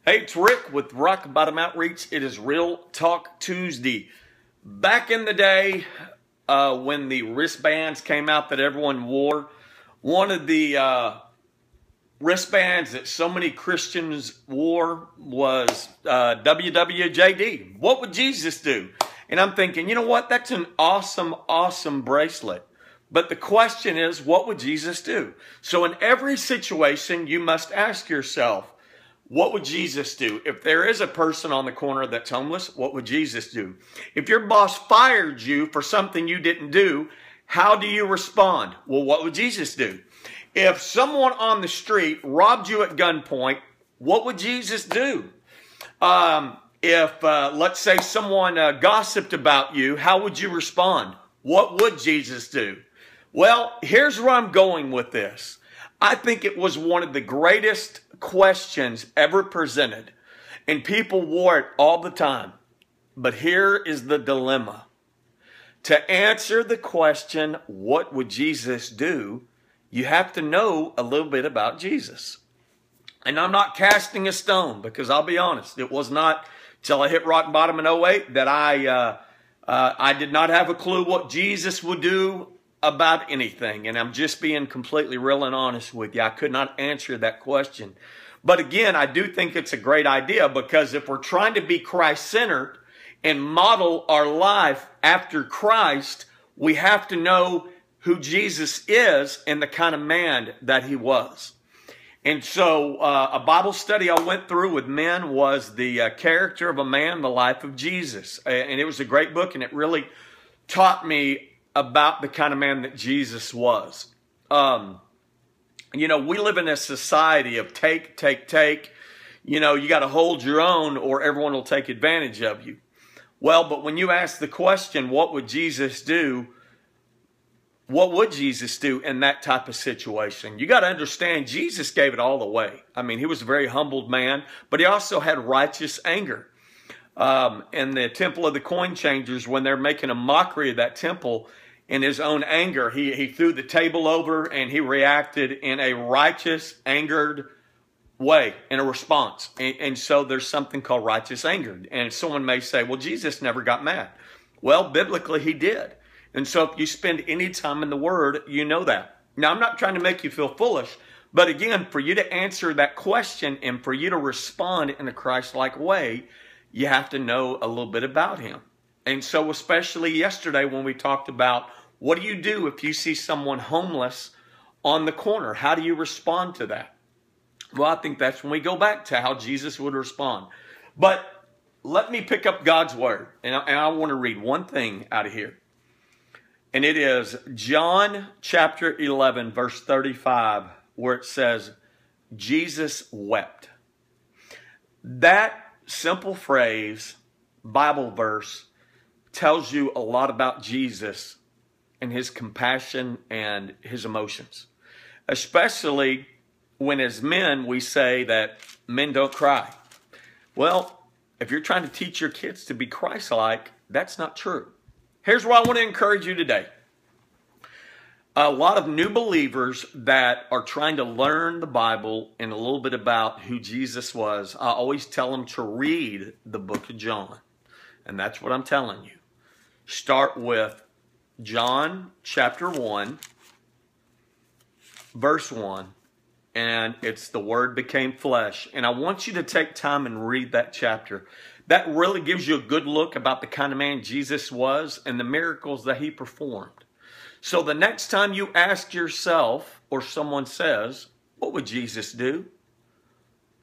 Hey, it's Rick with Rock Bottom Outreach. It is Real Talk Tuesday. Back in the day, when the wristbands came out that everyone wore, one of the wristbands that so many Christians wore was WWJD. What would Jesus do? And I'm thinking, you know what? That's an awesome, awesome bracelet. But the question is, what would Jesus do? So in every situation, you must ask yourself, what would Jesus do? If there is a person on the corner that's homeless, what would Jesus do? If your boss fired you for something you didn't do, how do you respond? Well, what would Jesus do? If someone on the street robbed you at gunpoint, what would Jesus do? If let's say someone gossiped about you, how would you respond? What would Jesus do? Well, here's where I'm going with this. I think it was one of the greatest questions ever presented, and people wore it all the time. But here is the dilemma. To answer the question, what would Jesus do, you have to know a little bit about Jesus. And I'm not casting a stone, because I'll be honest, it was not till I hit rock bottom in '08 that I did not have a clue what Jesus would do about anything. And I'm just being completely real and honest with you. I could not answer that question. But again, I do think it's a great idea, because if we're trying to be Christ-centered and model our life after Christ, we have to know who Jesus is and the kind of man that he was. And so a Bible study I went through with men was the character of a man, the life of Jesus. And it was a great book, and it really taught me about the kind of man that Jesus was. You know, we live in a society of take, take, take. You know, you got to hold your own or everyone will take advantage of you. Well, but when you ask the question, what would Jesus do? What would Jesus do in that type of situation? You got to understand, Jesus gave it all away. I mean, he was a very humbled man, but he also had righteous anger. In the temple of the coin changers, when they're making a mockery of that temple, in his own anger, he threw the table over and he reacted in a righteous, angered way, in a response. And so there's something called righteous anger. And someone may say, well, Jesus never got mad. Well, biblically, he did. And so if you spend any time in the Word, you know that. Now, I'm not trying to make you feel foolish, but again, for you to answer that question and for you to respond in a Christ-like way, you have to know a little bit about him. And so especially yesterday when we talked about what do you do if you see someone homeless on the corner? How do you respond to that? Well, I think that's when we go back to how Jesus would respond. But let me pick up God's Word. And I want to read one thing out of here. And it is John chapter 11, verse 35, where it says, Jesus wept. That simple phrase, Bible verse, tells you a lot about Jesus and his compassion and his emotions. Especially when as men we say that men don't cry. Well, if you're trying to teach your kids to be Christ-like, that's not true. Here's where I want to encourage you today. A lot of new believers that are trying to learn the Bible and a little bit about who Jesus was, I always tell them to read the book of John. And that's what I'm telling you. Start with John chapter 1, verse 1. And it's the Word became flesh. And I want you to take time and read that chapter. That really gives you a good look about the kind of man Jesus was and the miracles that he performed. So the next time you ask yourself, or someone says, what would Jesus do?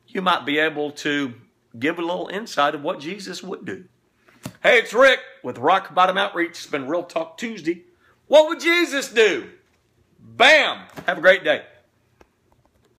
You might be able to give a little insight of what Jesus would do. Hey, it's Rick with Rock Bottom Outreach. It's been Real Talk Tuesday. What would Jesus do? Bam! Have a great day.